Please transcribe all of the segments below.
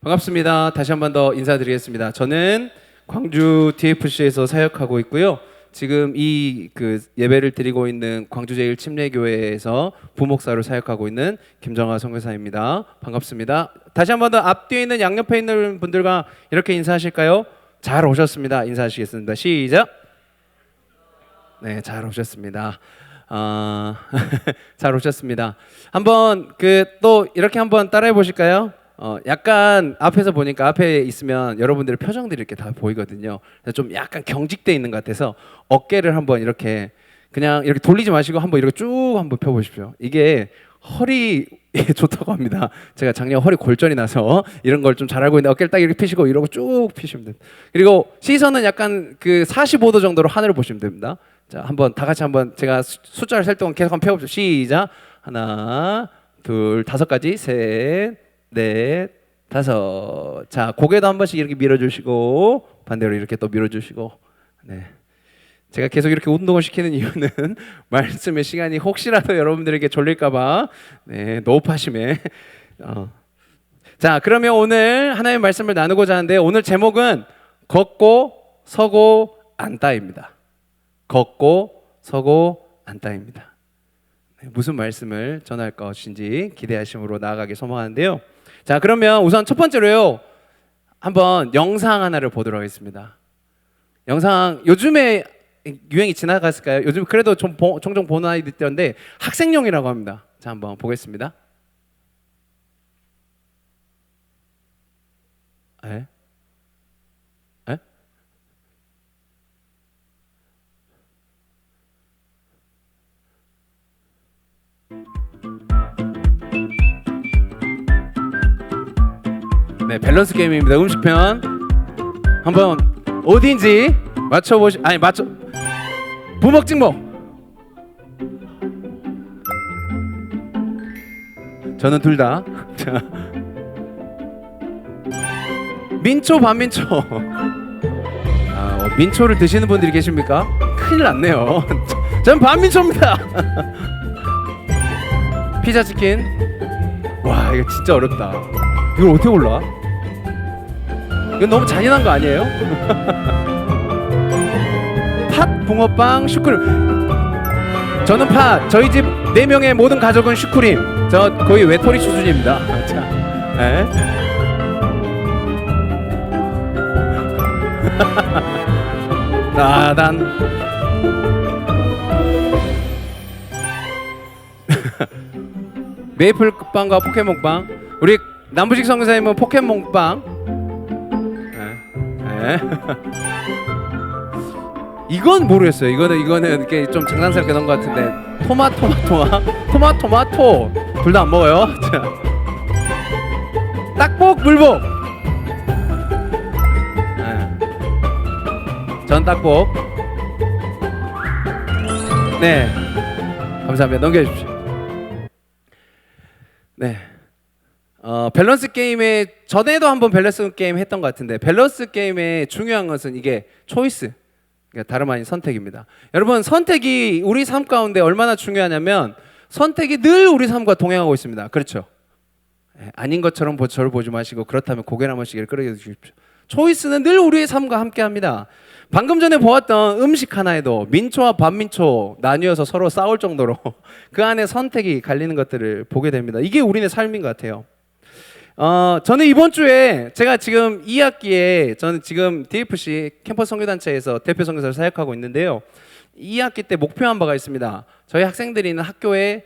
반갑습니다. 다시 한 번 더 인사드리겠습니다. 저는 광주 TFC에서 사역하고 있고요. 지금 이 예배를 드리고 있는 광주제일침례교회에서 부목사로 사역하고 있는 김정아 선교사입니다. 반갑습니다. 다시 한 번 더 앞뒤에 있는 양옆에 있는 분들과 이렇게 인사하실까요? 잘 오셨습니다. 인사하시겠습니다. 시작. 네, 잘 오셨습니다. 잘 오셨습니다. 한번 또 이렇게 한번 따라해 보실까요? 약간 앞에서 보니까 앞에 있으면 여러분들의 표정들이 이렇게 다 보이거든요. 그래서 좀 약간 경직돼 있는 것 같아서 어깨를 한번 이렇게 그냥 이렇게 돌리지 마시고 한번 이렇게 쭉 한번 펴보십시오. 이게 허리에 좋다고 합니다. 제가 작년 허리 골절이 나서 이런 걸 좀 잘 알고 있는데 어깨를 딱 이렇게 펴시고 이러고 쭉 펴시면 됩니다. 그리고 시선은 약간 45도 정도로 하늘을 보시면 됩니다. 자, 한번 다 같이 한번 제가 숫자를 셀 동안 계속 한번 펴보죠. 시작. 하나, 둘, 5가지, 셋, 넷, 5. 자, 고개도 한 번씩 이렇게 밀어주시고 반대로 이렇게 또 밀어주시고. 네. 제가 계속 이렇게 운동을 시키는 이유는 말씀의 시간이 혹시라도 여러분들에게 졸릴까봐 노파심에. 자, 그러면 오늘 하나님의 말씀을 나누고자 하는데 오늘 제목은 걷고 서고 앉다입니다. 걷고 서고 앉다입니다. 무슨 말씀을 전할 것인지 기대하심으로 나아가기 소망하는데요. 자, 그러면 우선 첫 번째로요, 한번 영상 하나를 보도록 하겠습니다. 영상 요즘에 유행이 지나갔을까요? 요즘 그래도 종종 보는 아이들 때인데 학생용이라고 합니다. 자, 한번 보겠습니다. 네? 네? 네, 밸런스 게임입니다. 음식편 한번 어디인지 맞춰 부먹 찍먹. 저는 둘 다. 자, 민초 반민초. 민초를 드시는 분들이 계십니까? 큰일 났네요. 전 반민초입니다. 피자 치킨. 와, 이거 진짜 어렵다. 이걸 어떻게 골라? 이건 너무 잔인한 거 아니에요? 팥, 붕어빵, 슈크림. 저는 팥. 저희 집 4명의 모든 가족은 슈크림. 저 거의 외톨이 수준입니다. 자, 네. 따단. 메이플빵과 포켓몬빵. 우리 남부식 성사님은 포켓몬빵. 네. 이건 모르겠어요. 이거는 이렇게 좀 장난스럽게 넣은 것 같은데 토마토 둘 다 안 먹어요. 자, 딱복 물복. 네. 전 딱복. 네, 감사합니다. 넘겨주십시오. 네. 밸런스 게임에 전에도 한번 밸런스 게임 했던 것 같은데 밸런스 게임의 중요한 것은 이게 초이스, 그러니까 다름 아닌 선택입니다. 여러분, 선택이 우리 삶 가운데 얼마나 중요하냐면 선택이 늘 우리 삶과 동행하고 있습니다. 그렇죠? 아닌 것처럼 저를 보지 마시고 그렇다면 고개를 한 번씩 끄덕여 주십시오. 초이스는 늘 우리의 삶과 함께합니다. 방금 전에 보았던 음식 하나에도 민초와 반민초 나뉘어서 서로 싸울 정도로 그 안에 선택이 갈리는 것들을 보게 됩니다. 이게 우리의 삶인 것 같아요. 저는 이번 주에 제가 지금 2학기에 저는 지금 DFC 캠퍼스 선교단체에서 대표 선교사를 사역하고 있는데요. 2학기 때 목표한 바가 있습니다. 저희 학생들이 있는 학교에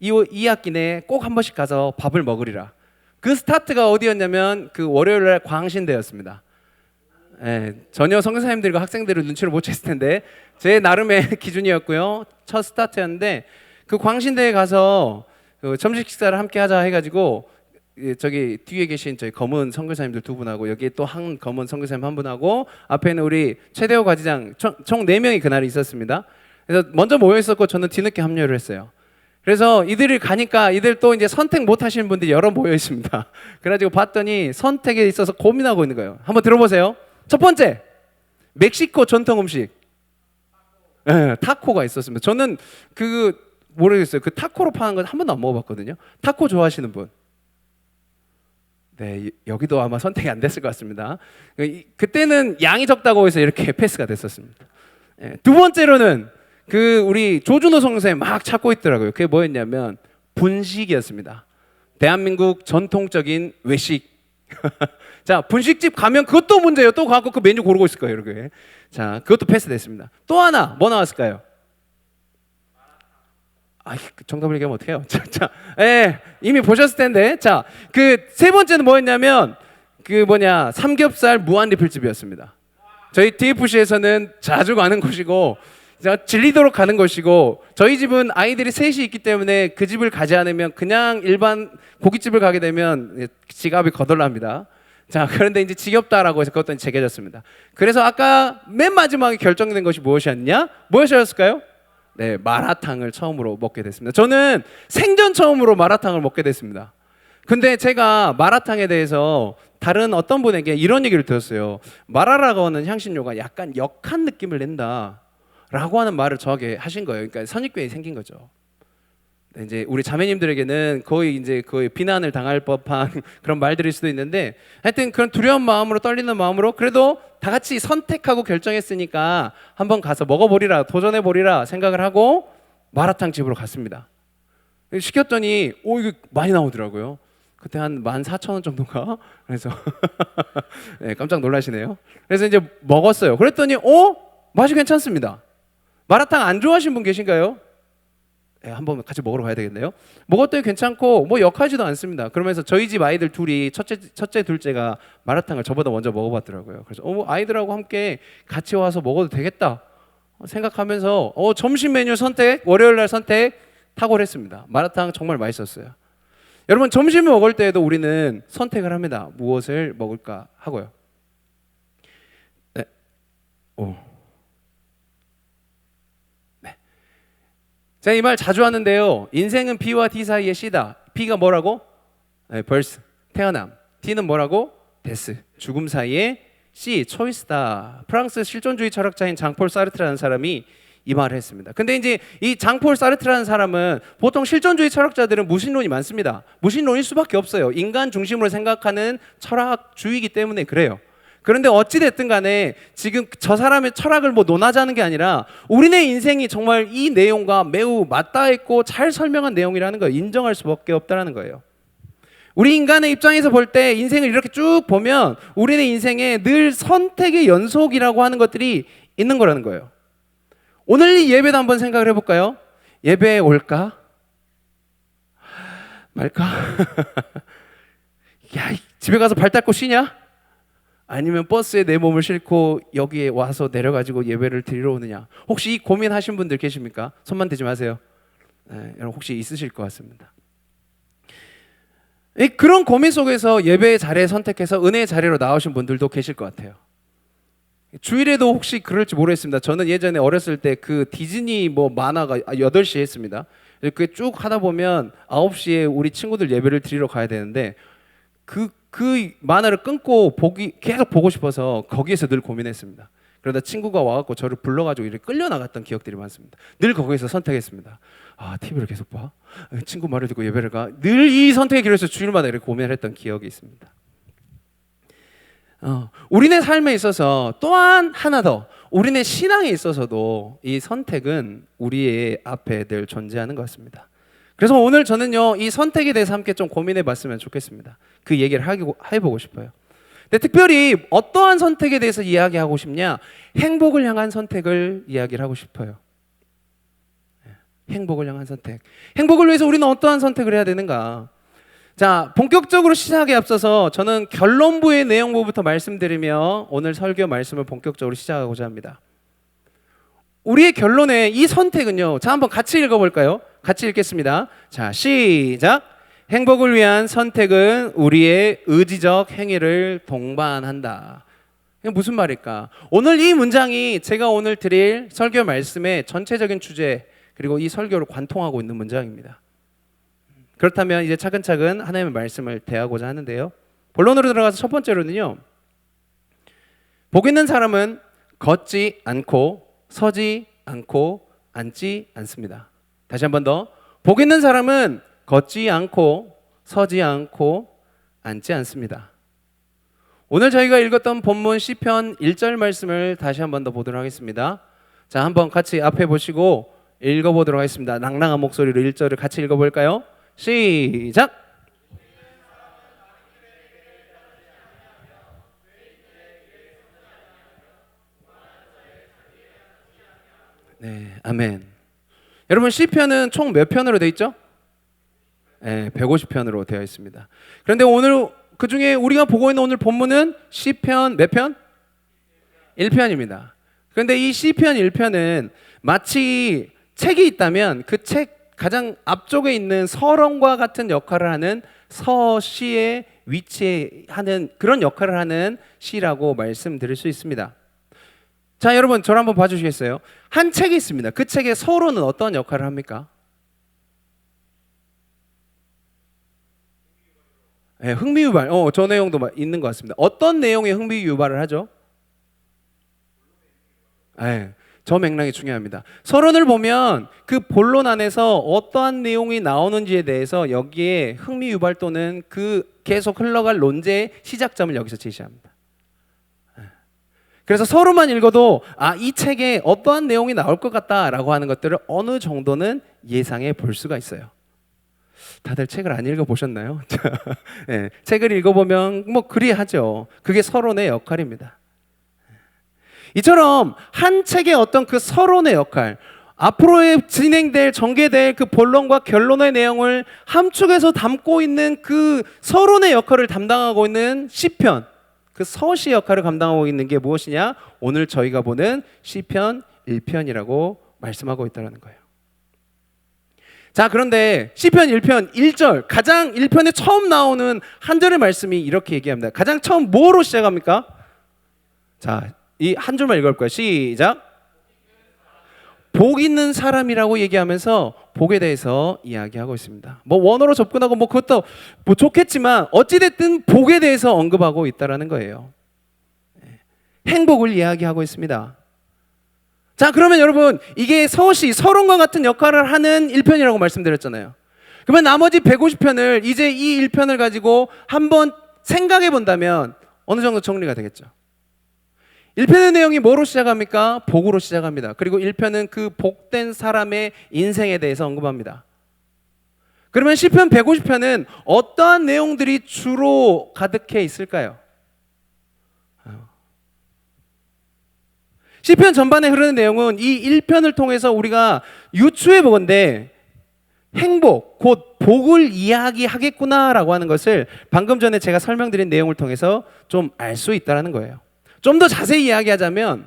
2학기 내에 꼭 한 번씩 가서 밥을 먹으리라. 그 스타트가 어디였냐면 월요일날 광신대였습니다. 전혀 선교사님들과 학생들을 눈치를 못 챘을 텐데 제 나름의 기준이었고요. 첫 스타트였는데 그 광신대에 가서 점심 식사를 함께 하자 해가지고 저기 뒤에 계신 저희 검은 선교사님들 2분하고 여기에 또 한 검은 선교사님 1분하고 앞에는 우리 최대호 과지장 총 4명이 그날에 있었습니다. 그래서 먼저 모여 있었고 저는 뒤늦게 합류를 했어요. 그래서 이들이 가니까 이들 또 이제 선택 못 하시는 분들이 여러 모여 있습니다. 그래가지고 봤더니 선택에 있어서 고민하고 있는 거예요. 한번 들어보세요. 첫 번째, 멕시코 전통 음식. 타코가 있었습니다. 저는 모르겠어요. 타코로 파는 건 한 번도 안 먹어봤거든요. 타코 좋아하시는 분? 네, 여기도 아마 선택이 안 됐을 것 같습니다. 그때는 양이 적다고 해서 이렇게 패스가 됐었습니다. 네, 두 번째로는 그 우리 조준호 선생님 막 찾고 있더라고요. 그게 뭐였냐면 분식이었습니다. 대한민국 전통적인 외식. 자, 분식집 가면 그것도 문제예요. 또 가고 그 메뉴 고르고 있을 거예요, 이렇게. 자, 그것도 패스됐습니다. 또 하나 뭐 나왔을까요? 아, 정답을 얘기하면 어떡해요? 이미 보셨을 텐데. 자, 그 세 번째는 뭐였냐면 그 뭐냐 삼겹살 무한 리필집이었습니다. 저희 TFC에서는 자주 가는 곳이고 질리도록 가는 곳이고 저희 집은 아이들이 셋이 있기 때문에 그 집을 가지 않으면 그냥 일반 고깃집을 가게 되면 지갑이 거덜납니다. 자, 그런데 이제 지겹다라고 해서 그것도 제게졌습니다. 그래서 아까 맨 마지막에 결정된 것이 무엇이었냐? 무엇이었을까요? 네, 마라탕을 처음으로 먹게 됐습니다. 저는 생전 처음으로 마라탕을 먹게 됐습니다. 근데 제가 마라탕에 대해서 다른 어떤 분에게 이런 얘기를 들었어요. 마라라고 하는 향신료가 약간 역한 느낌을 낸다 라고 하는 말을 저에게 하신 거예요. 그러니까 선입견이 생긴 거죠. 이제 우리 자매님들에게는 거의 비난을 당할 법한 그런 말들일 수도 있는데 하여튼 그런 두려운 마음으로 떨리는 마음으로 그래도 다 같이 선택하고 결정했으니까 한번 가서 먹어보리라 도전해보리라 생각을 하고 마라탕 집으로 갔습니다. 시켰더니 이거 많이 나오더라고요. 그때 한 14,000원 정도인가? 그래서 네, 깜짝 놀라시네요. 그래서 이제 먹었어요. 그랬더니 맛이 괜찮습니다. 마라탕 안 좋아하시는 분 계신가요? 네, 한번 같이 먹으러 가야 되겠네요. 먹었더니 괜찮고 뭐 역하지도 않습니다. 그러면서 저희 집 아이들 둘이 첫째 둘째가 마라탕을 저보다 먼저 먹어봤더라고요. 그래서 아이들하고 함께 같이 와서 먹어도 되겠다 생각하면서 점심 메뉴 선택, 월요일 날 선택 탁월했습니다. 마라탕 정말 맛있었어요. 여러분 점심을 먹을 때에도 우리는 선택을 합니다. 무엇을 먹을까 하고요. 네. 제가 이 말 자주 하는데요. 인생은 B와 D 사이의 C다. B가 뭐라고? 네, birth, 태어남. D는 뭐라고? death, 죽음 사이의 C, choice다. 프랑스 실존주의 철학자인 장폴 사르트라는 사람이 이 말을 했습니다. 근데 이제 이 장폴 사르트라는 사람은 보통 실존주의 철학자들은 무신론이 많습니다. 무신론일 수밖에 없어요. 인간 중심으로 생각하는 철학주의이기 때문에 그래요. 그런데 어찌됐든 간에 지금 저 사람의 철학을 논하자는 게 아니라 우리네 인생이 정말 이 내용과 매우 맞닿아있고 잘 설명한 내용이라는 걸 인정할 수밖에 없다는 거예요. 우리 인간의 입장에서 볼 때 인생을 이렇게 쭉 보면 우리네 인생에 늘 선택의 연속이라고 하는 것들이 있는 거라는 거예요. 오늘 이 예배도 한번 생각을 해볼까요? 예배에 올까? 말까? 야, 집에 가서 발 닦고 쉬냐? 아니면 버스에 내 몸을 싣고 여기에 와서 내려가지고 예배를 드리러 오느냐? 혹시 이 고민하신 분들 계십니까? 손만 대지 마세요. 네, 여러분 혹시 있으실 것 같습니다. 그런 고민 속에서 예배의 자리에 선택해서 은혜의 자리로 나오신 분들도 계실 것 같아요. 주일에도 혹시 그럴지 모르겠습니다. 저는 예전에 어렸을 때 그 디즈니 만화가 8시에 했습니다. 그게 쭉 하다 보면 9시에 우리 친구들 예배를 드리러 가야 되는데 그 만화를 끊고 계속 보고 싶어서 거기에서 늘 고민했습니다. 그러다 친구가 와갖고 저를 불러가지고 이렇게 끌려나갔던 기억들이 많습니다. 늘 거기에서 선택했습니다. TV를 계속 봐? 친구 말을 듣고 예배를 가? 늘 이 선택의 길에서 주일마다 이렇게 고민을 했던 기억이 있습니다. 우리네 삶에 있어서 또한 하나 더 우리네 신앙에 있어서도 이 선택은 우리의 앞에 늘 존재하는 것 같습니다. 그래서 오늘 저는요 이 선택에 대해서 함께 좀 고민해 봤으면 좋겠습니다. 그 얘기를 해보고 싶어요. 근데 특별히 어떠한 선택에 대해서 이야기하고 싶냐? 행복을 향한 선택을 이야기를 하고 싶어요. 행복을 향한 선택. 행복을 위해서 우리는 어떠한 선택을 해야 되는가? 자, 본격적으로 시작에 앞서서 저는 결론부의 내용부터 말씀드리며 오늘 설교 말씀을 본격적으로 시작하고자 합니다. 우리의 결론에 이 선택은요. 자, 한번 같이 읽어볼까요? 같이 읽겠습니다. 자, 시작. 행복을 위한 선택은 우리의 의지적 행위를 동반한다. 이게 무슨 말일까? 오늘 이 문장이 제가 오늘 드릴 설교 말씀의 전체적인 주제 그리고 이 설교를 관통하고 있는 문장입니다. 그렇다면 이제 차근차근 하나님의 말씀을 대하고자 하는데요. 본론으로 들어가서 첫 번째로는요. 복 있는 사람은 걷지 않고 서지 않고 앉지 않습니다. 다시 한 번 더. 복 있는 사람은 걷지 않고 서지 않고 앉지 않습니다. 오늘 저희가 읽었던 본문 시편 1절 말씀을 다시 한 번 더 보도록 하겠습니다. 자, 한번 같이 앞에 보시고 읽어보도록 하겠습니다. 낭랑한 목소리로 1절을 같이 읽어볼까요? 시작! 네, 아멘. 여러분, 시편은 총 몇 편으로 되어 있죠? 네, 150편으로 되어 있습니다. 그런데 오늘 그 중에 우리가 보고 있는 오늘 본문은 시편 몇 편? 1편입니다. 그런데 이 시편 1편은 마치 책이 있다면 그 책 가장 앞쪽에 있는 서론과 같은 역할을 하는 서시의 위치에 하는 그런 역할을 하는 시라고 말씀드릴 수 있습니다. 자, 여러분 저를 한번 봐주시겠어요? 한 책이 있습니다. 그 책의 서론은 어떤 역할을 합니까? 네, 흥미유발. 저 내용도 있는 것 같습니다. 어떤 내용의 흥미유발을 하죠? 네, 저 맥락이 중요합니다. 서론을 보면 그 본론 안에서 어떠한 내용이 나오는지에 대해서 여기에 흥미유발 또는 그 계속 흘러갈 논제의 시작점을 여기서 제시합니다. 그래서 서론만 읽어도 이 책에 어떠한 내용이 나올 것 같다라고 하는 것들을 어느 정도는 예상해 볼 수가 있어요. 다들 책을 안 읽어보셨나요? 네, 책을 읽어보면 뭐 그리하죠. 그게 서론의 역할입니다. 이처럼 한 책의 어떤 그 서론의 역할, 앞으로의 진행될 전개될 그 본론과 결론의 내용을 함축해서 담고 있는 그 서론의 역할을 담당하고 있는 시편, 그 서시 역할을 감당하고 있는 게 무엇이냐? 오늘 저희가 보는 시편 1편이라고 말씀하고 있다는 거예요. 자, 그런데 시편 1편 1절, 가장 1편에 처음 나오는 한 절의 말씀이 이렇게 얘기합니다. 가장 처음 뭐로 시작합니까? 자, 이 한 줄만 읽을 거예요. 시작. 복 있는 사람이라고 얘기하면서 복에 대해서 이야기하고 있습니다. 뭐 원어로 접근하고 뭐 그것도 뭐 좋겠지만 어찌됐든 복에 대해서 언급하고 있다는 거예요. 행복을 이야기하고 있습니다. 자, 그러면 여러분 이게 서시, 서론과 같은 역할을 하는 1편이라고 말씀드렸잖아요. 그러면 나머지 150편을 이제 이 1편을 가지고 한번 생각해 본다면 어느 정도 정리가 되겠죠. 1편의 내용이 뭐로 시작합니까? 복으로 시작합니다. 그리고 1편은 그 복된 사람의 인생에 대해서 언급합니다. 그러면 시편 150편은 어떠한 내용들이 주로 가득해 있을까요? 시편 전반에 흐르는 내용은 이 1편을 통해서 우리가 유추해 보건대 행복, 곧 복을 이야기하겠구나라고 하는 것을 방금 전에 제가 설명드린 내용을 통해서 좀 알 수 있다는 거예요. 좀 더 자세히 이야기하자면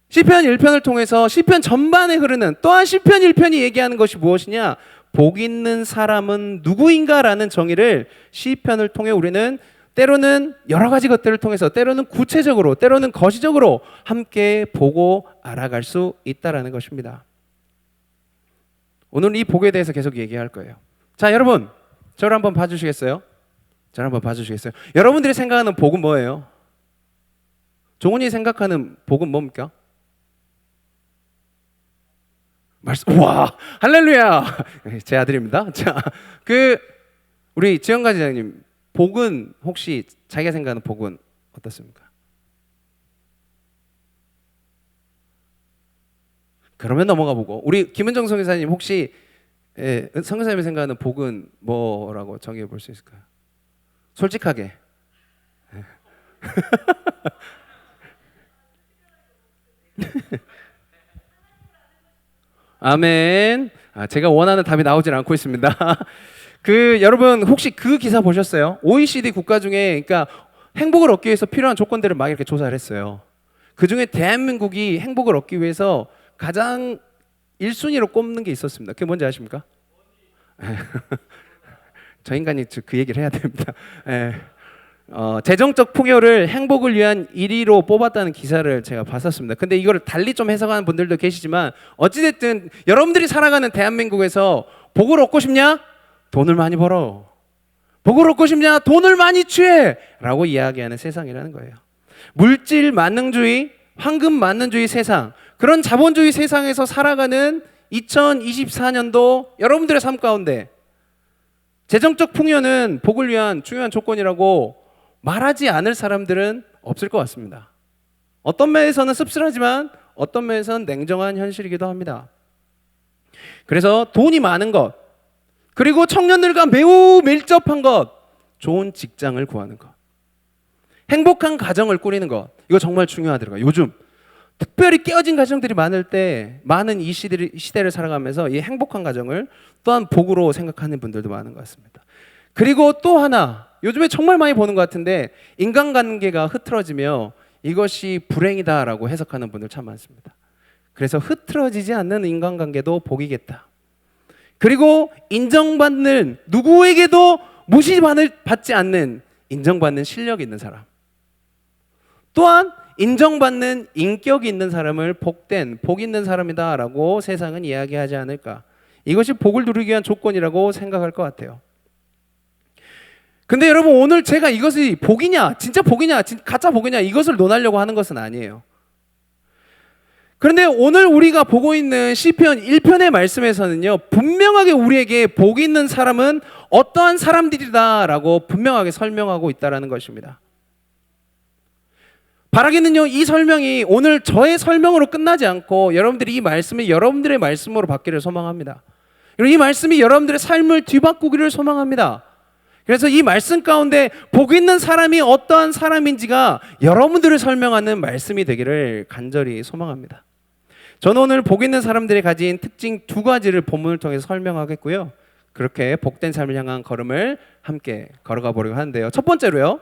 시편 1편을 통해서 시편 전반에 흐르는 또한 시편 1편이 얘기하는 것이 무엇이냐? 복 있는 사람은 누구인가라는 정의를 시편을 통해 우리는 때로는 여러 가지 것들을 통해서 때로는 구체적으로 때로는 거시적으로 함께 보고 알아갈 수 있다는 것입니다. 오늘 이 복에 대해서 계속 얘기할 거예요. 자, 여러분 저를 한번 봐주시겠어요? 저를 한번 봐주시겠어요? 여러분들이 생각하는 복은 뭐예요? 종훈이 생각하는 복은 뭡니까? 말씀. 와, 할렐루야. 제 아들입니다. 자, 우리 지영가 지장님, 복은 혹시 자기가 생각하는 복은 어떻습니까? 그러면 넘어가 보고 우리 김은정 선교사님 혹시 선교사님이 생각하는 복은 뭐라고 정해 볼 수 있을까요? 솔직하게. 아멘. 제가 원하는 답이 나오질 않고 있습니다. 여러분 혹시 그 기사 보셨어요? OECD 국가 중에 그러니까 행복을 얻기 위해서 필요한 조건들을 막 이렇게 조사를 했어요. 그 중에 대한민국이 행복을 얻기 위해서 가장 1순위로 꼽는 게 있었습니다. 그게 뭔지 아십니까? 저 인간이 그 얘기를 해야 됩니다. 재정적 풍요를 행복을 위한 1위로 뽑았다는 기사를 제가 봤었습니다. 근데 이거를 달리 좀 해석하는 분들도 계시지만 어찌됐든 여러분들이 살아가는 대한민국에서 복을 얻고 싶냐? 돈을 많이 벌어. 복을 얻고 싶냐? 돈을 많이 취해! 라고 이야기하는 세상이라는 거예요. 물질 만능주의, 황금 만능주의 세상, 그런 자본주의 세상에서 살아가는 2024년도 여러분들의 삶 가운데 재정적 풍요는 복을 위한 중요한 조건이라고 말하지 않을 사람들은 없을 것 같습니다. 어떤 면에서는 씁쓸하지만 어떤 면에서는 냉정한 현실이기도 합니다. 그래서 돈이 많은 것, 그리고 청년들과 매우 밀접한 것, 좋은 직장을 구하는 것, 행복한 가정을 꾸리는 것, 이거 정말 중요하더라고요. 요즘 특별히 깨어진 가정들이 많을 때, 많은 이 시대를 살아가면서 이 행복한 가정을 또한 복으로 생각하는 분들도 많은 것 같습니다. 그리고 또 하나, 요즘에 정말 많이 보는 것 같은데, 인간관계가 흐트러지며 이것이 불행이다라고 해석하는 분들 참 많습니다. 그래서 흐트러지지 않는 인간관계도 복이겠다. 그리고 인정받는, 누구에게도 무시받지 않는 인정받는 실력이 있는 사람, 또한 인정받는 인격이 있는 사람을 복된, 복 있는 사람이다라고 세상은 이야기하지 않을까. 이것이 복을 누리기 위한 조건이라고 생각할 것 같아요. 근데 여러분, 오늘 제가 이것이 복이냐, 진짜 복이냐, 가짜 복이냐, 이것을 논하려고 하는 것은 아니에요. 그런데 오늘 우리가 보고 있는 시편 1편의 말씀에서는요, 분명하게 우리에게 복 있는 사람은 어떠한 사람들이다라고 분명하게 설명하고 있다는 것입니다. 바라기는요, 이 설명이 오늘 저의 설명으로 끝나지 않고 여러분들이 이 말씀이 여러분들의 말씀으로 받기를 소망합니다. 그리고 이 말씀이 여러분들의 삶을 뒤바꾸기를 소망합니다. 그래서 이 말씀 가운데 복 있는 사람이 어떠한 사람인지가 여러분들을 설명하는 말씀이 되기를 간절히 소망합니다. 저는 오늘 복 있는 사람들이 가진 특징 2가지를 본문을 통해서 설명하겠고요. 그렇게 복된 삶을 향한 걸음을 함께 걸어가 보려고 하는데요. 첫 번째로요,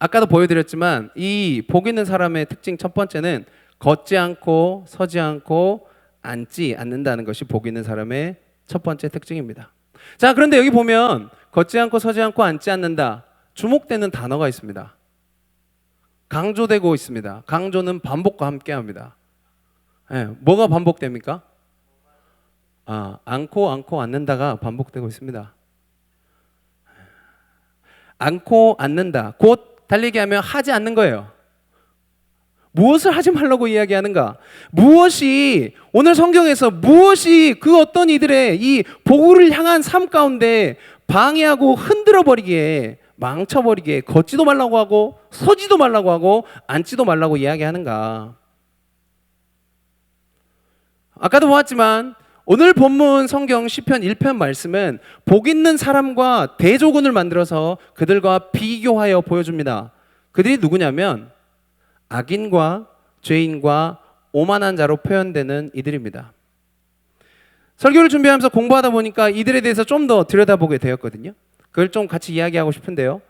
아까도 보여드렸지만 이 복 있는 사람의 특징 첫 번째는 걷지 않고 서지 않고 앉지 않는다는 것이 복 있는 사람의 첫 번째 특징입니다. 자, 그런데 여기 보면 걷지 않고 서지 않고 앉지 않는다, 주목되는 단어가 있습니다. 강조되고 있습니다. 강조는 반복과 함께합니다. 뭐가 반복됩니까? 않고 앉는다가 반복되고 있습니다. 않고 앉는다, 곧 달리기 하면 하지 않는 거예요. 무엇을 하지 말라고 이야기하는가? 무엇이, 오늘 성경에서 무엇이 그 어떤 이들의 이 복을 향한 삶 가운데 방해하고 흔들어 버리기에, 망쳐버리기에 걷지도 말라고 하고 서지도 말라고 하고 앉지도 말라고 이야기하는가? 아까도 보았지만 오늘 본문 성경 시편 1편 말씀은 복 있는 사람과 대조군을 만들어서 그들과 비교하여 보여줍니다. 그들이 누구냐면 악인과 죄인과 오만한 자로 표현되는 이들입니다. 설교를 준비하면서 공부하다 보니까 이들에 대해서 좀 더 들여다보게 되었거든요. 그걸 좀 같이 이야기하고 싶은데요.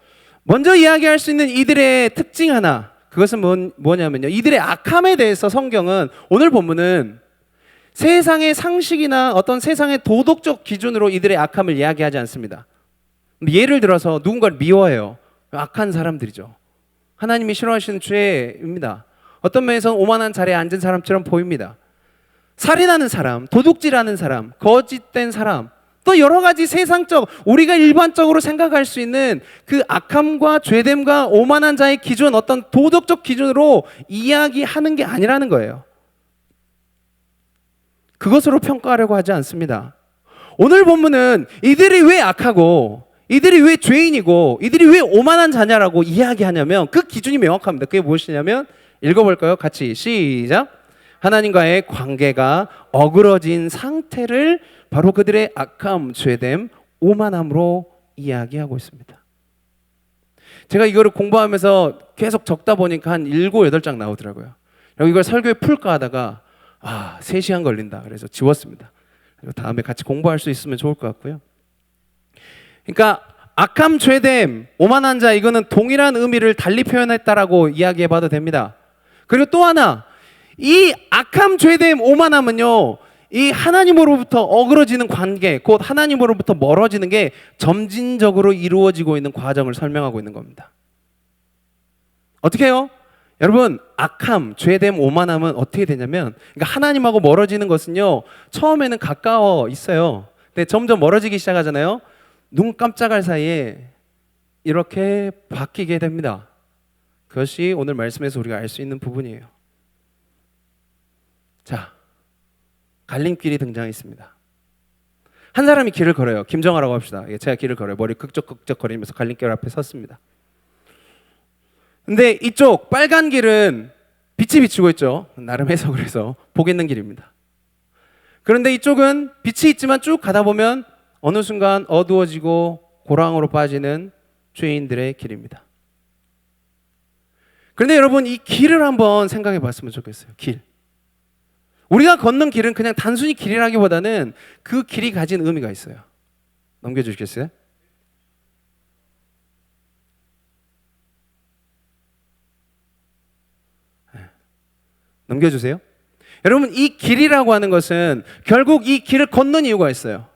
먼저 이야기할 수 있는 이들의 특징 하나, 그것은 뭐냐면요, 이들의 악함에 대해서 성경은, 오늘 본문은 세상의 상식이나 어떤 세상의 도덕적 기준으로 이들의 악함을 이야기하지 않습니다. 예를 들어서 누군가를 미워해요. 악한 사람들이죠. 하나님이 싫어하시는 죄입니다. 어떤 면에서는 오만한 자리에 앉은 사람처럼 보입니다. 살인하는 사람, 도둑질하는 사람, 거짓된 사람, 또 여러 가지 세상적, 우리가 일반적으로 생각할 수 있는 그 악함과 죄됨과 오만한 자의 기준, 어떤 도덕적 기준으로 이야기하는 게 아니라는 거예요. 그것으로 평가하려고 하지 않습니다. 오늘 본문은 이들이 왜 악하고, 이들이 왜 죄인이고, 이들이 왜 오만한 자냐라고 이야기하냐면 그 기준이 명확합니다. 그게 무엇이냐면, 읽어볼까요? 같이 시작. 하나님과의 관계가 어그러진 상태를 바로 그들의 악함, 죄됨, 오만함으로 이야기하고 있습니다. 제가 이거를 공부하면서 계속 적다 보니까 한 7, 8장 나오더라고요. 그리고 이걸 설교에 풀까 하다가 3시간 걸린다 그래서 지웠습니다. 그리고 다음에 같이 공부할 수 있으면 좋을 것 같고요. 그러니까 악함, 죄됨, 오만한 자, 이거는 동일한 의미를 달리 표현했다라고 이야기해봐도 됩니다. 그리고 또 하나, 이 악함, 죄됨, 오만함은요, 이 하나님으로부터 어그러지는 관계, 곧 하나님으로부터 멀어지는 게 점진적으로 이루어지고 있는 과정을 설명하고 있는 겁니다. 어떻게 해요? 여러분, 악함, 죄됨, 오만함은 어떻게 되냐면, 그러니까 하나님하고 멀어지는 것은요, 처음에는 가까워 있어요. 근데 점점 멀어지기 시작하잖아요. 눈 깜짝할 사이에 이렇게 바뀌게 됩니다. 그것이 오늘 말씀에서 우리가 알 수 있는 부분이에요. 자, 갈림길이 등장했습니다. 한 사람이 길을 걸어요. 김정아라고 합시다. 예, 제가 길을 걸어요. 머리 극적극적 거리면서 갈림길 앞에 섰습니다. 근데 이쪽 빨간 길은 빛이 비추고 있죠. 나름 해석을 해서 복 있는 길입니다. 그런데 이쪽은 빛이 있지만 쭉 가다 보면 어느 순간 어두워지고 고랑으로 빠지는 죄인들의 길입니다. 그런데 여러분, 이 길을 한번 생각해 봤으면 좋겠어요. 길. 우리가 걷는 길은 그냥 단순히 길이라기보다는 그 길이 가진 의미가 있어요. 넘겨주시겠어요? 넘겨주세요. 여러분, 이 길이라고 하는 것은 결국 이 길을 걷는 이유가 있어요.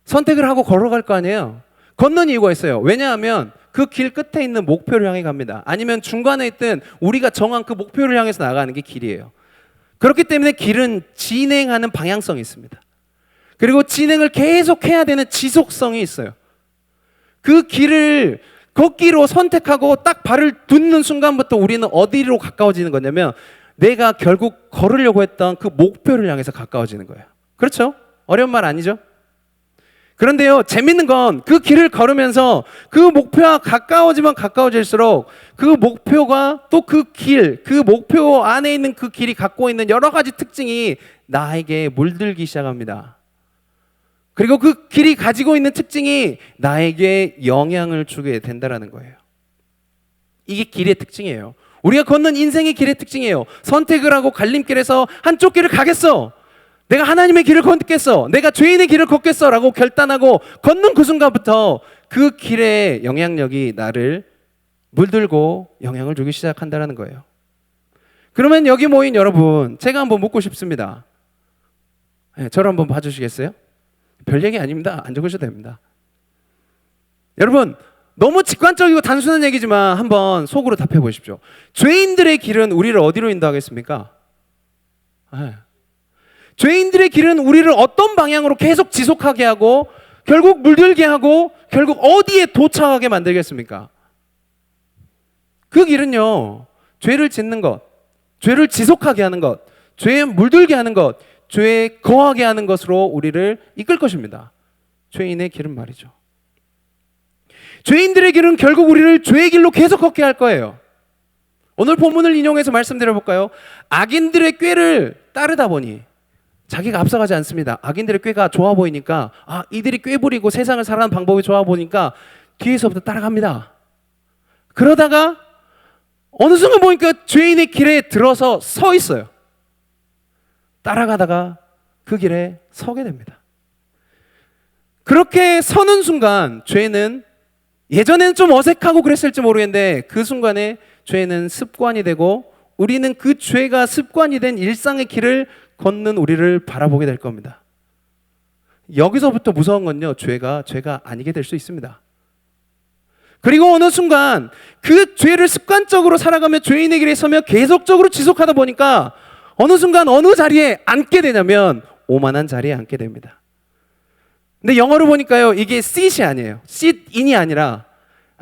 선택을 하고 걸어갈 거 아니에요. 걷는 이유가 있어요. 왜냐하면 그 길 끝에 있는 목표를 향해 갑니다. 아니면 중간에 있든 우리가 정한 그 목표를 향해서 나가는 게 길이에요. 그렇기 때문에 길은 진행하는 방향성이 있습니다. 그리고 진행을 계속 해야 되는 지속성이 있어요. 그 길을 걷기로 선택하고 딱 발을 딛는 순간부터 우리는 어디로 가까워지는 거냐면 내가 결국 걸으려고 했던 그 목표를 향해서 가까워지는 거예요. 그렇죠? 어려운 말 아니죠? 그런데요, 재밌는 건 그 길을 걸으면서 그 목표와 가까워지면 가까워질수록 그 목표가 또 그 길, 그 목표 안에 있는 그 길이 갖고 있는 여러 가지 특징이 나에게 물들기 시작합니다. 그리고 그 길이 가지고 있는 특징이 나에게 영향을 주게 된다는 거예요. 이게 길의 특징이에요. 우리가 걷는 인생의 길의 특징이에요. 선택을 하고 갈림길에서 한쪽 길을 가겠어. 내가 하나님의 길을 걷겠어. 내가 죄인의 길을 걷겠어. 라고 결단하고 걷는 그 순간부터 그 길의 영향력이 나를 물들고 영향을 주기 시작한다는 거예요. 그러면 여기 모인 여러분, 제가 한번 묻고 싶습니다. 네, 저를 한번 봐주시겠어요? 별 얘기 아닙니다. 안 적으셔도 됩니다. 여러분, 너무 직관적이고 단순한 얘기지만 한번 속으로 답해 보십시오. 죄인들의 길은 우리를 어디로 인도하겠습니까? 네. 죄인들의 길은 우리를 어떤 방향으로 계속 지속하게 하고 결국 물들게 하고 결국 어디에 도착하게 만들겠습니까? 그 길은요, 죄를 짓는 것, 죄를 지속하게 하는 것, 죄에 물들게 하는 것, 죄에 거하게 하는 것으로 우리를 이끌 것입니다. 죄인의 길은 말이죠. 죄인들의 길은 결국 우리를 죄의 길로 계속 걷게 할 거예요. 오늘 본문을 인용해서 말씀드려볼까요? 악인들의 꾀를 따르다 보니 자기가 앞서가지 않습니다. 악인들의 꾀가 좋아 보이니까 이들이 꾀 부리고 세상을 살아가는 방법이 좋아 보니까 뒤에서부터 따라갑니다. 그러다가 어느 순간 보니까 죄인의 길에 들어서 서 있어요. 따라가다가 그 길에 서게 됩니다. 그렇게 서는 순간 죄는 예전에는 좀 어색하고 그랬을지 모르겠는데 그 순간에 죄는 습관이 되고 우리는 그 죄가 습관이 된 일상의 길을 걷는 우리를 바라보게 될 겁니다. 여기서부터 무서운 건요, 죄가 아니게 될 수 있습니다. 그리고 어느 순간 그 죄를 습관적으로 살아가며 죄인의 길에 서며 계속적으로 지속하다 보니까 어느 순간 어느 자리에 앉게 되냐면 오만한 자리에 앉게 됩니다. 근데 영어로 보니까요, 이게 sit이 아니에요. sit-in이 아니라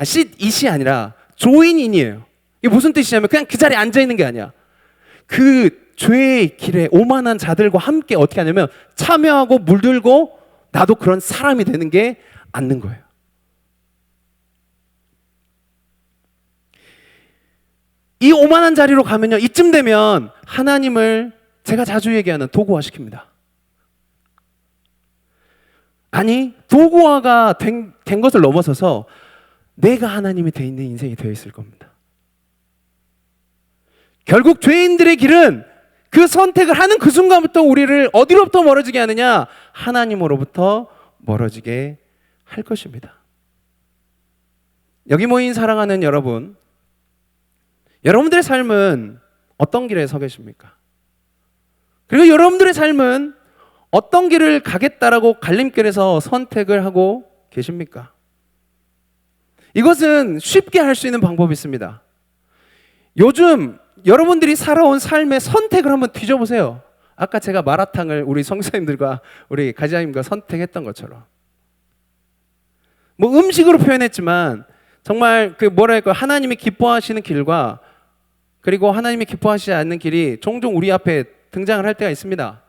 sit-it이 아니라 join-in이에요. 이게 무슨 뜻이냐면 그냥 그 자리에 앉아 있는 게 아니야. 그 죄의 길에 오만한 자들과 함께 어떻게 하냐면 참여하고 물들고 나도 그런 사람이 되는 게 앉는 거예요. 이 오만한 자리로 가면요, 이쯤 되면 하나님을 제가 자주 얘기하는 도구화시킵니다. 아니, 도구화가 된 것을 넘어서서 내가 하나님이 돼 있는 인생이 되어 있을 겁니다. 결국 죄인들의 길은 그 선택을 하는 그 순간부터 우리를 어디로부터 멀어지게 하느냐? 하나님으로부터 멀어지게 할 것입니다. 여기 모인 사랑하는 여러분, 여러분들의 삶은 어떤 길에 서 계십니까? 그리고 여러분들의 삶은 어떤 길을 가겠다라고 갈림길에서 선택을 하고 계십니까? 이것은 쉽게 할 수 있는 방법이 있습니다. 요즘 여러분들이 살아온 삶의 선택을 한번 뒤져보세요. 아까 제가 마라탕을 우리 성도님들과 우리 가지아님과 선택했던 것처럼 뭐 음식으로 표현했지만 정말 그 뭐랄까 하나님이 기뻐하시는 길과 그리고 하나님이 기뻐하시지 않는 길이 종종 우리 앞에 등장을 할 때가 있습니다.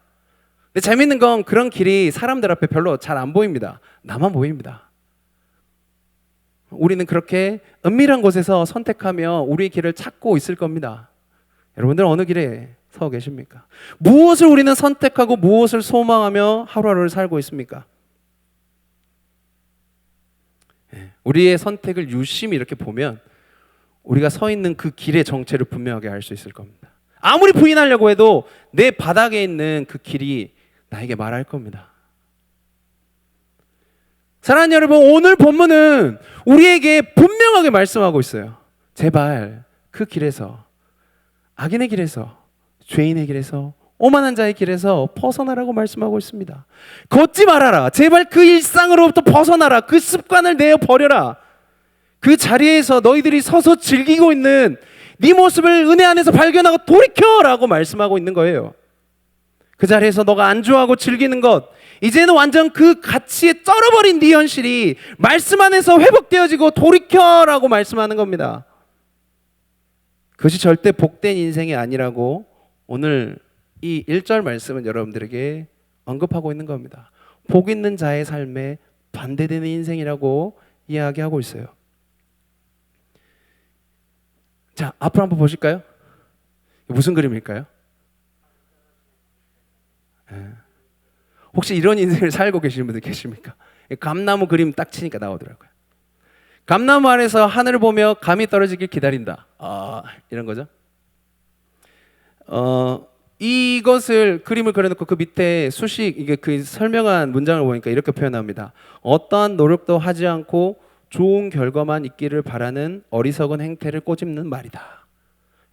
근데 재밌는 건 그런 길이 사람들 앞에 별로 잘 안 보입니다. 나만 보입니다. 우리는 그렇게 은밀한 곳에서 선택하며 우리의 길을 찾고 있을 겁니다. 여러분들은 어느 길에 서 계십니까? 무엇을 우리는 선택하고 무엇을 소망하며 하루하루를 살고 있습니까? 우리의 선택을 유심히 이렇게 보면 우리가 서 있는 그 길의 정체를 분명하게 알 수 있을 겁니다. 아무리 부인하려고 해도 내 바닥에 있는 그 길이 나에게 말할 겁니다. 사랑하는 여러분, 오늘 본문은 우리에게 분명하게 말씀하고 있어요. 제발 그 길에서, 악인의 길에서, 죄인의 길에서, 오만한 자의 길에서 벗어나라고 말씀하고 있습니다. 걷지 말아라. 제발 그 일상으로부터 벗어나라. 그 습관을 내어버려라. 그 자리에서 너희들이 서서 즐기고 있는 네 모습을 은혜 안에서 발견하고 돌이켜라고 말씀하고 있는 거예요. 그 자리에서 너가 안주하고 즐기는 것, 이제는 완전 그 가치에 쩔어버린 네 현실이 말씀 안에서 회복되어지고 돌이켜라고 말씀하는 겁니다. 그것이 절대 복된 인생이 아니라고 오늘 이 1절 말씀은 여러분들에게 언급하고 있는 겁니다. 복 있는 자의 삶에 반대되는 인생이라고 이야기하고 있어요. 자, 앞으로 한번 보실까요? 무슨 그림일까요? 혹시 이런 인생을 살고 계시는 분들 계십니까? 감나무 그림 딱 치니까 나오더라고요. 감나무 아래서 하늘을 보며 감이 떨어지길 기다린다. 이런 거죠. 이것을 그림을 그려놓고 그 밑에 수식, 이게 그 설명한 문장을 보니까 이렇게 표현합니다. 어떠한 노력도 하지 않고 좋은 결과만 있기를 바라는 어리석은 행태를 꼬집는 말이다.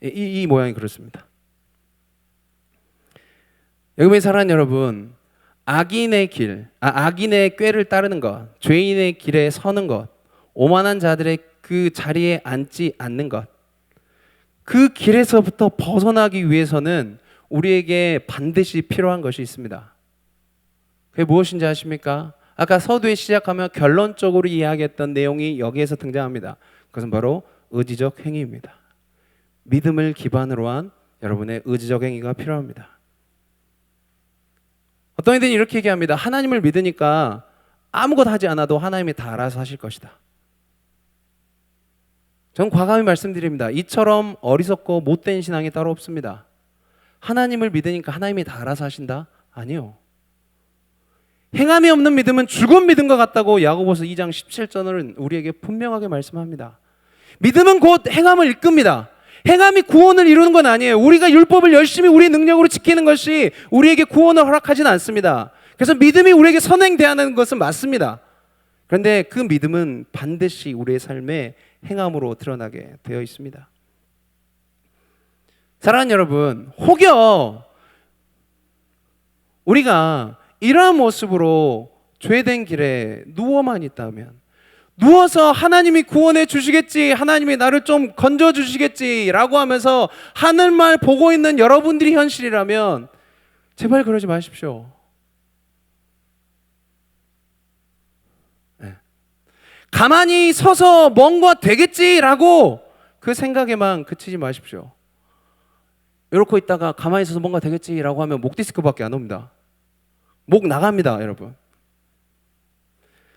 이 모양이 그렇습니다. 여기 사랑하는 여러분, 악인의 길, 악인의 꾀를 따르는 것, 죄인의 길에 서는 것, 오만한 자들의 그 자리에 앉지 않는 것, 그 길에서부터 벗어나기 위해서는 우리에게 반드시 필요한 것이 있습니다. 그게 무엇인지 아십니까? 아까 서두에 시작하며 결론적으로 이야기했던 내용이 여기에서 등장합니다. 그것은 바로 의지적 행위입니다. 믿음을 기반으로 한 여러분의 의지적 행위가 필요합니다. 어떤 이들은 이렇게 얘기합니다. 하나님을 믿으니까 아무것도 하지 않아도 하나님이 다 알아서 하실 것이다. 전 과감히 말씀드립니다. 이처럼 어리석고 못된 신앙이 따로 없습니다. 하나님을 믿으니까 하나님이 다 알아서 하신다? 아니요. 행함이 없는 믿음은 죽은 믿음과 같다고 야고보서 2장 17절은 우리에게 분명하게 말씀합니다. 믿음은 곧 행함을 이끕니다. 행함이 구원을 이루는 건 아니에요. 우리가 율법을 열심히 우리 능력으로 지키는 것이 우리에게 구원을 허락하지는 않습니다. 그래서 믿음이 우리에게 선행되는 것은 맞습니다. 그런데 그 믿음은 반드시 우리의 삶에 행함으로 드러나게 되어 있습니다. 사랑하는 여러분, 혹여 우리가 이러한 모습으로 죄된 길에 누워만 있다면, 누워서 하나님이 구원해 주시겠지, 하나님이 나를 좀 건져 주시겠지 라고 하면서 하늘만 보고 있는 여러분들이 현실이라면 제발 그러지 마십시오. 가만히 서서 뭔가 되겠지라고 그 생각에만 그치지 마십시오. 이러고 있다가 가만히 서서 뭔가 되겠지라고 하면 목 디스크밖에 안 옵니다. 목 나갑니다, 여러분.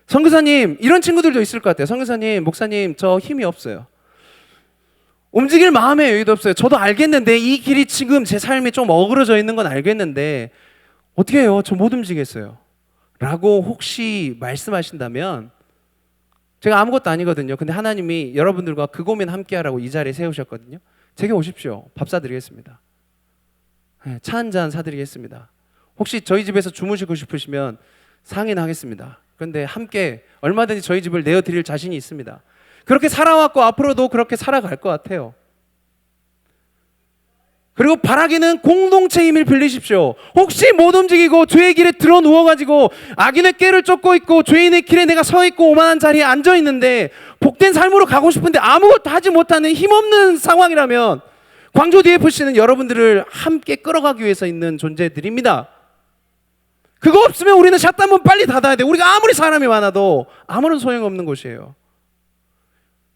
선교사님, 이런 친구들도 있을 것 같아요. 선교사님, 목사님, 저 힘이 없어요. 움직일 마음의 여유도 없어요. 저도 알겠는데 이 길이 지금 제 삶이 좀 어그러져 있는 건 알겠는데 어떻게 해요? 저 못 움직이겠어요. 라고 혹시 말씀하신다면 제가 아무것도 아니거든요. 근데 하나님이 여러분들과 그 고민 함께 하라고 이 자리에 세우셨거든요. 제게 오십시오. 밥 사드리겠습니다. 차 한 잔 사드리겠습니다. 혹시 저희 집에서 주무시고 싶으시면 상인하겠습니다. 그런데 함께 얼마든지 저희 집을 내어드릴 자신이 있습니다. 그렇게 살아왔고 앞으로도 그렇게 살아갈 것 같아요. 그리고 바라기는 공동체 힘을 빌리십시오. 혹시 못 움직이고 죄의 길에 들어 누워가지고 악인의 꾀를 쫓고 있고 죄인의 길에 내가 서 있고 오만한 자리에 앉아 있는데 복된 삶으로 가고 싶은데 아무것도 하지 못하는 힘없는 상황이라면 광주 DFC는 여러분들을 함께 끌어가기 위해서 있는 존재들입니다. 그거 없으면 우리는 샷단문 빨리 닫아야 돼. 우리가 아무리 사람이 많아도 아무런 소용없는 곳이에요.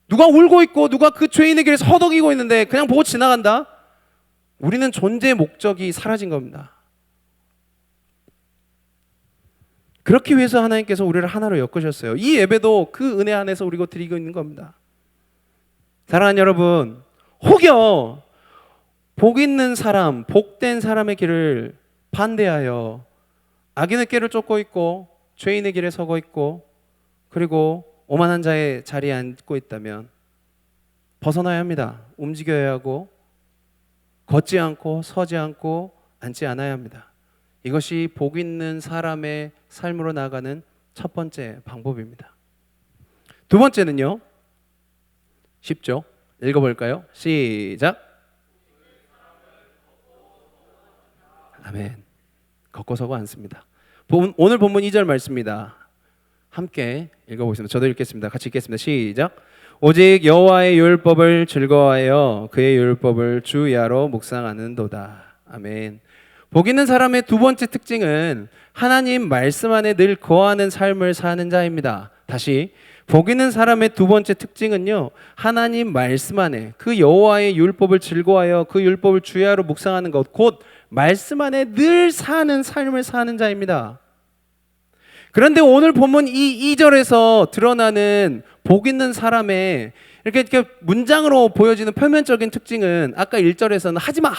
누가 울고 있고 누가 그 죄인의 길에서 허덕이고 있는데 그냥 보고 지나간다? 우리는 존재의 목적이 사라진 겁니다. 그렇기 위해서 하나님께서 우리를 하나로 엮으셨어요. 이 예배도 그 은혜 안에서 우리가 드리고 있는 겁니다. 사랑하는 여러분, 혹여 복 있는 사람, 복된 사람의 길을 반대하여 악인의 길을 쫓고 있고 죄인의 길에 서고 있고 그리고 오만한 자의 자리에 앉고 있다면 벗어나야 합니다. 움직여야 하고 걷지 않고 서지 않고 앉지 않아야 합니다. 이것이 복 있는 사람의 삶으로 나아가는 첫 번째 방법입니다. 두 번째는요, 쉽죠? 읽어볼까요? 시작. 아멘. 걷고 서고 앉습니다. 오늘 본문 2절 말씀입니다. 함께 읽어보겠습니다. 저도 읽겠습니다. 같이 읽겠습니다. 시작. 오직 여호와의 율법을 즐거워하여 그의 율법을 주야로 묵상하는도다. 아멘. 복 있는 사람의 두 번째 특징은 하나님 말씀 안에 늘 거하는 삶을 사는 자입니다. 다시, 복 있는 사람의 두 번째 특징은요, 하나님 말씀 안에 그 여호와의 율법을 즐거워하여 그 율법을 주야로 묵상하는 것, 곧 말씀 안에 늘 사는 삶을 사는 자입니다. 그런데 오늘 본문 이 2절에서 드러나는 복 있는 사람의 이렇게 문장으로 보여지는 표면적인 특징은 아까 1절에서는 하지마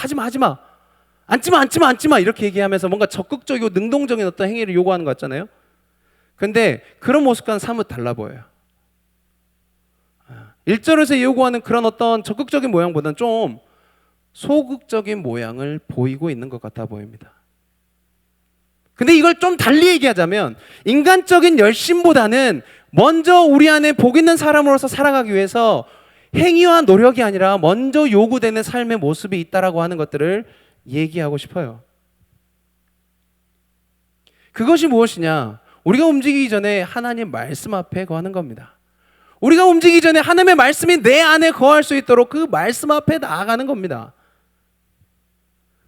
앉지마 이렇게 얘기하면서 뭔가 적극적이고 능동적인 어떤 행위를 요구하는 것 같잖아요. 근데 그런 모습과는 사뭇 달라 보여요. 1절에서 요구하는 그런 어떤 적극적인 모양보다는 좀 소극적인 모양을 보이고 있는 것 같아 보입니다. 근데 이걸 좀 달리 얘기하자면 인간적인 열심보다는 먼저 우리 안에 복 있는 사람으로서 살아가기 위해서 행위와 노력이 아니라 먼저 요구되는 삶의 모습이 있다라고 하는 것들을 얘기하고 싶어요. 그것이 무엇이냐? 우리가 움직이기 전에 하나님 말씀 앞에 거하는 겁니다. 우리가 움직이기 전에 하나님의 말씀이 내 안에 거할 수 있도록 그 말씀 앞에 나아가는 겁니다.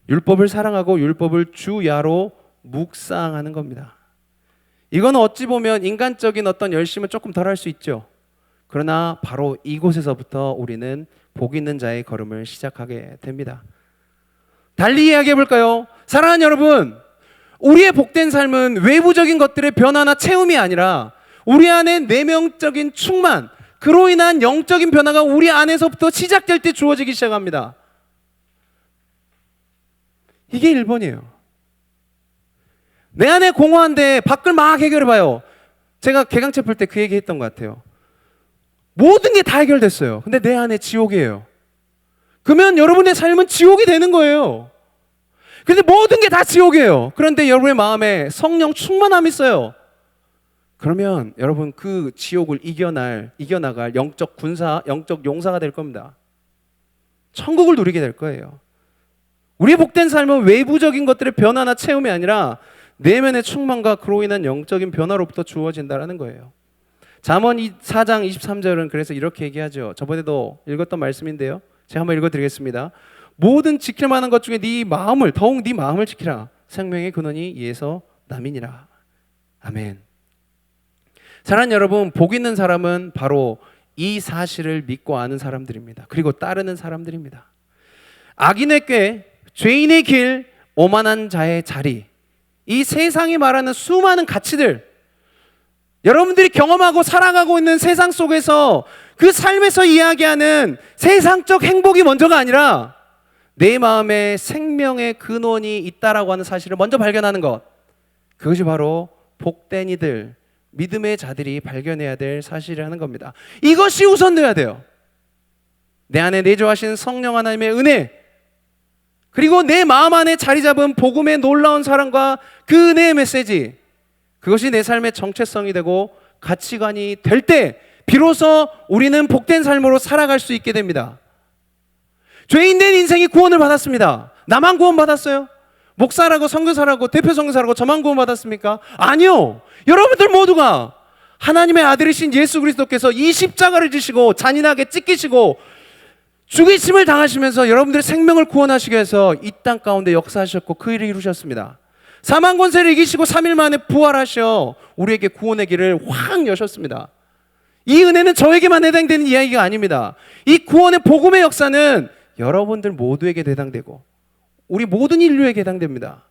율법을 사랑하고 율법을 주야로 묵상하는 겁니다. 이건 어찌 보면 인간적인 어떤 열심은 조금 덜 할 수 있죠. 그러나 바로 이곳에서부터 우리는 복 있는 자의 걸음을 시작하게 됩니다. 달리 이야기해 볼까요? 사랑하는 여러분, 우리의 복된 삶은 외부적인 것들의 변화나 채움이 아니라 우리 안에 내면적인 충만, 그로 인한 영적인 변화가 우리 안에서부터 시작될 때 주어지기 시작합니다. 이게 1번이에요. 내 안에 공허한데 밖을 막 해결해봐요. 제가 개강체 풀 때 그 얘기 했던 것 같아요. 모든 게 다 해결됐어요. 근데 내 안에 지옥이에요. 그러면 여러분의 삶은 지옥이 되는 거예요. 근데 모든 게 다 지옥이에요. 그런데 여러분의 마음에 성령 충만함이 있어요. 그러면 여러분 그 지옥을 이겨나갈 영적 군사, 영적 용사가 될 겁니다. 천국을 누리게 될 거예요. 우리의 복된 삶은 외부적인 것들의 변화나 체험이 아니라 내면의 충만과 그로 인한 영적인 변화로부터 주어진다는 거예요. 잠언 4장 23절은 그래서 이렇게 얘기하죠. 저번에도 읽었던 말씀인데요. 제가 한번 읽어드리겠습니다. 모든 지킬 만한 것 중에 더욱 네 마음을 지키라. 생명의 근원이 이에서 남이니라. 아멘. 사랑하는 여러분, 복 있는 사람은 바로 이 사실을 믿고 아는 사람들입니다. 그리고 따르는 사람들입니다. 악인의 꾀, 죄인의 길, 오만한 자의 자리, 이 세상이 말하는 수많은 가치들, 여러분들이 경험하고 살아가고 있는 세상 속에서 그 삶에서 이야기하는 세상적 행복이 먼저가 아니라 내 마음에 생명의 근원이 있다라고 하는 사실을 먼저 발견하는 것, 그것이 바로 복된 이들, 믿음의 자들이 발견해야 될 사실이라는 겁니다. 이것이 우선돼야 돼요. 내 안에 내주하신 성령 하나님의 은혜, 그리고 내 마음 안에 자리 잡은 복음의 놀라운 사랑과 그 은혜의 메시지, 그것이 내 삶의 정체성이 되고 가치관이 될 때 비로소 우리는 복된 삶으로 살아갈 수 있게 됩니다. 죄인된 인생이 구원을 받았습니다. 나만 구원 받았어요? 목사라고 선교사라고 대표 선교사라고 저만 구원 받았습니까? 아니요. 여러분들 모두가 하나님의 아들이신 예수 그리스도께서 이 십자가를 지시고 잔인하게 찢기시고 죽이심을 당하시면서 여러분들의 생명을 구원하시기 위해서 이 땅 가운데 역사하셨고 그 일을 이루셨습니다. 사망 권세를 이기시고 3일 만에 부활하셔 우리에게 구원의 길을 확 여셨습니다. 이 은혜는 저에게만 해당되는 이야기가 아닙니다. 이 구원의 복음의 역사는 여러분들 모두에게 해당되고 우리 모든 인류에게 해당됩니다.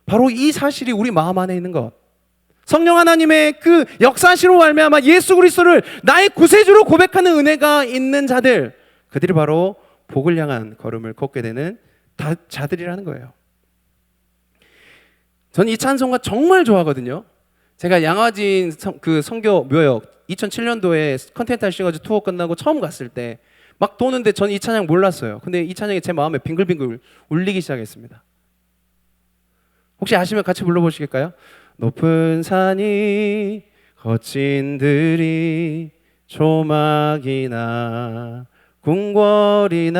바로 이 사실이 우리 마음 안에 있는 것. 성령 하나님의 그 역사시로 말미암아 예수 그리스도를 나의 구세주로 고백하는 은혜가 있는 자들, 그들이 바로 복을 향한 걸음을 걷게 되는 자들이라는 거예요. 전 이 찬송가 정말 좋아하거든요. 제가 양화진 그 선교 묘역 2007년도에 컨텐츠 싱어즈 투어 끝나고 처음 갔을 때 막 도는데 전 이 찬양 몰랐어요. 근데 이 찬양이 제 마음에 빙글빙글 울리기 시작했습니다. 혹시 아시면 같이 불러보시겠어요? 높은 산이 거친 들이 조막이나 궁궐이나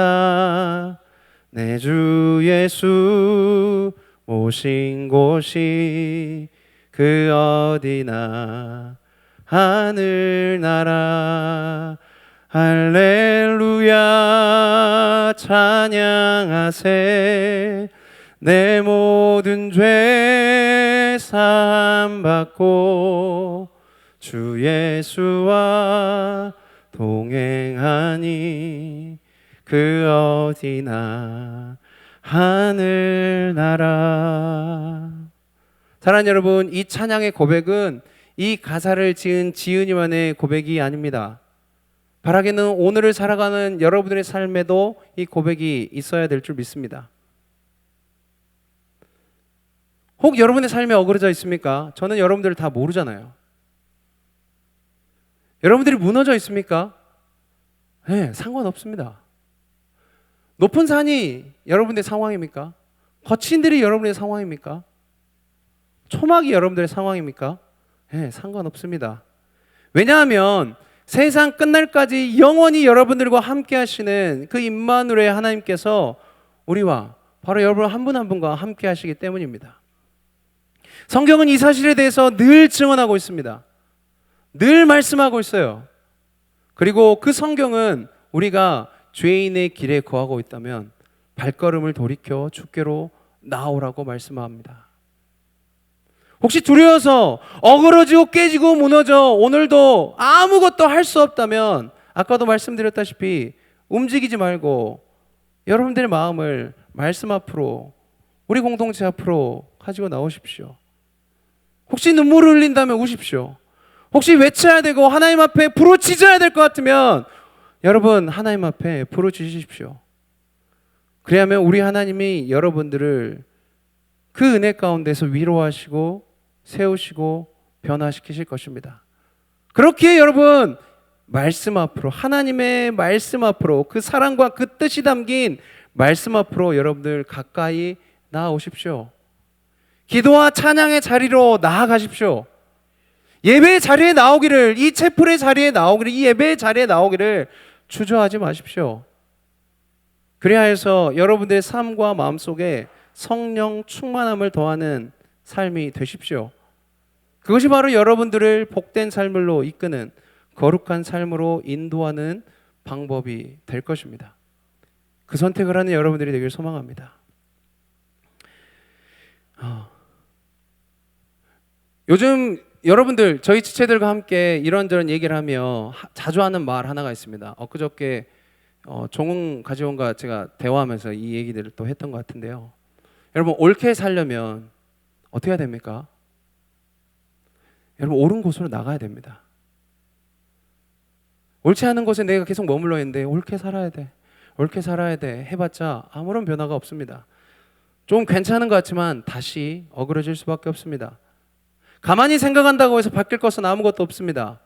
내 주 예수 오신 곳이 그 어디나 하늘나라 할렐루야 찬양하세 내 모든 죄 사함 받고 주 예수와 동행하니 그 어디나 하늘나라. 사랑하는 여러분, 이 찬양의 고백은 이 가사를 지은 지은이만의 고백이 아닙니다. 바라기는 오늘을 살아가는 여러분들의 삶에도 이 고백이 있어야 될 줄 믿습니다. 혹 여러분의 삶에 어그러져 있습니까? 저는 여러분들을 다 모르잖아요. 여러분들이 무너져 있습니까? 네, 상관없습니다. 높은 산이 여러분들의 상황입니까? 거친 들이 여러분의 상황입니까? 초막이 여러분들의 상황입니까? 네, 상관없습니다. 왜냐하면 세상 끝날까지 영원히 여러분들과 함께 하시는 그 임마누엘의 하나님께서 우리와 바로 여러분 한 분 한 분과 함께 하시기 때문입니다. 성경은 이 사실에 대해서 늘 증언하고 있습니다. 늘 말씀하고 있어요. 그리고 그 성경은 우리가 죄인의 길에 거하고 있다면 발걸음을 돌이켜 주께로 나오라고 말씀합니다. 혹시 두려워서 어그러지고 깨지고 무너져 오늘도 아무것도 할 수 없다면 아까도 말씀드렸다시피 움직이지 말고 여러분들의 마음을 말씀 앞으로, 우리 공동체 앞으로 가지고 나오십시오. 혹시 눈물을 흘린다면 우십시오. 혹시 외쳐야 되고 하나님 앞에 부르짖어야 될 것 같으면 여러분 하나님 앞에 부르짖으십시오. 그래야만 우리 하나님이 여러분들을 그 은혜 가운데서 위로하시고 세우시고 변화시키실 것입니다. 그렇게 여러분 말씀 앞으로, 하나님의 말씀 앞으로, 그 사랑과 그 뜻이 담긴 말씀 앞으로 여러분들 가까이 나아오십시오. 기도와 찬양의 자리로 나아가십시오. 예배의 자리에 나오기를, 이 채플의 자리에 나오기를, 이 예배의 자리에 나오기를 주저하지 마십시오. 그래야 해서 여러분들의 삶과 마음속에 성령 충만함을 더하는 삶이 되십시오. 그것이 바로 여러분들을 복된 삶으로 이끄는 거룩한 삶으로 인도하는 방법이 될 것입니다. 그 선택을 하는 여러분들이 되길 소망합니다. 요즘 여러분들 저희 지체들과 함께 이런저런 얘기를 하며 자주 하는 말 하나가 있습니다. 엊그저께 종훈 가지원과 제가 대화하면서 이 얘기들을 또 했던 것 같은데요. 여러분 옳게 살려면 어떻게 해야 됩니까? 여러분 옳은 곳으로 나가야 됩니다. 옳지 않은 곳에 내가 계속 머물러 있는데 옳게 살아야 돼, 옳게 살아야 돼 해봤자 아무런 변화가 없습니다. 좀 괜찮은 것 같지만 다시 어그러질 수밖에 없습니다. 가만히 생각한다고 해서 바뀔 것은 아무것도 없습니다.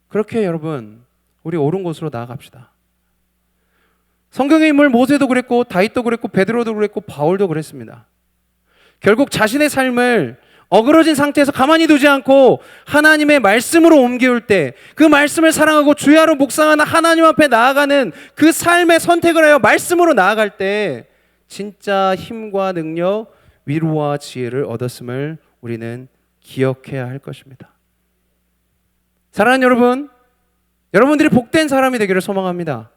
그렇게 여러분 우리 옳은 곳으로 나아갑시다. 성경의 인물 모세도 그랬고 다윗도 그랬고 베드로도 그랬고 바울도 그랬습니다. 결국 자신의 삶을 어그러진 상태에서 가만히 두지 않고 하나님의 말씀으로 옮겨올 때, 그 말씀을 사랑하고 주야로 묵상하는 하나님 앞에 나아가는 그 삶의 선택을 하여 말씀으로 나아갈 때 진짜 힘과 능력, 위로와 지혜를 얻었음을 우리는 기억해야 할 것입니다. 사랑하는 여러분, 여러분들이 복된 사람이 되기를 소망합니다.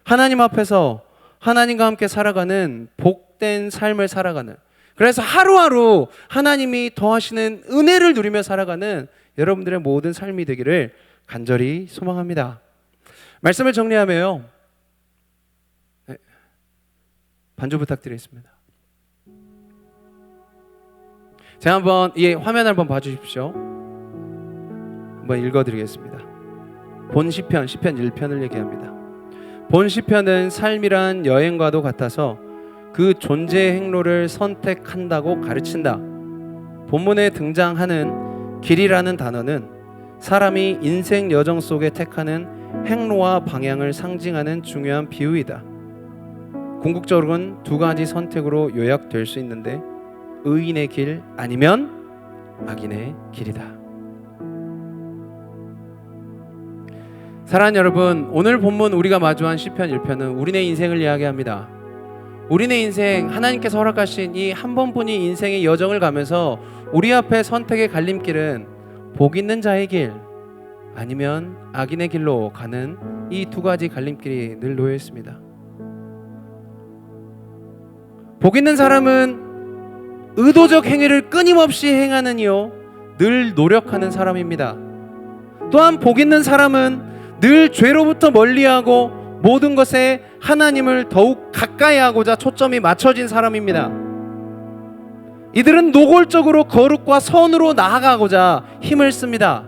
하나님 앞에서 하나님과 함께 살아가는 복된 삶을 살아가는, 그래서 하루하루 하나님이 더하시는 은혜를 누리며 살아가는 여러분들의 모든 삶이 되기를 간절히 소망합니다. 말씀을 정리하며요. 반주 부탁드리겠습니다. 제가 한번 이 화면 한번 봐주십시오. 한번 읽어드리겠습니다. 본 시편 1편을 얘기합니다. 본 시편은 삶이란 여행과도 같아서 그 존재의 행로를 선택한다고 가르친다. 본문에 등장하는 길이라는 단어는 사람이 인생 여정 속에 택하는 행로와 방향을 상징하는 중요한 비유이다. 궁극적으로는 두 가지 선택으로 요약될 수 있는데 의인의 길 아니면 악인의 길이다. 사랑하는 여러분, 오늘 본문 우리가 마주한 시편 1편은 우리네 인생을 이야기합니다. 우리네 인생, 하나님께서 허락하신 이 한 번뿐인 인생의 여정을 가면서 우리 앞에 선택의 갈림길은 복 있는 자의 길 아니면 악인의 길로 가는 이 두 가지 갈림길이 늘 놓여 있습니다. 복 있는 사람은 의도적 행위를 끊임없이 행하는 이요 늘 노력하는 사람입니다. 또한 복 있는 사람은 늘 죄로부터 멀리하고 모든 것에 하나님을 더욱 가까이 하고자 초점이 맞춰진 사람입니다. 이들은 노골적으로 거룩과 선으로 나아가고자 힘을 씁니다.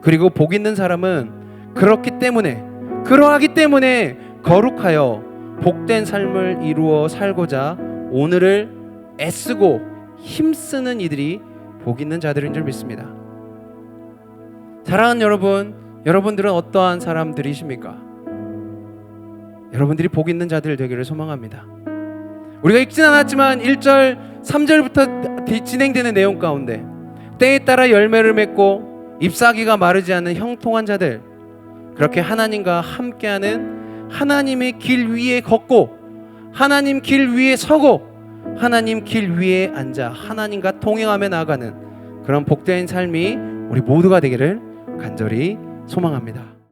그리고 복 있는 사람은 그러하기 때문에 거룩하여 복된 삶을 이루어 살고자 오늘을 애쓰고 힘쓰는 이들이 복 있는 자들인 줄 믿습니다. 사랑하는 여러분, 여러분들은 어떠한 사람들이십니까? 여러분들이 복 있는 자들 되기를 소망합니다. 우리가 읽진 않았지만 1절 3절부터 진행되는 내용 가운데 때에 따라 열매를 맺고 잎사귀가 마르지 않는 형통한 자들, 그렇게 하나님과 함께하는 하나님의 길 위에 걷고 하나님 길 위에 서고 하나님 길 위에 앉아 하나님과 동행하며 나아가는 그런 복된 삶이 우리 모두가 되기를 간절히 소망합니다.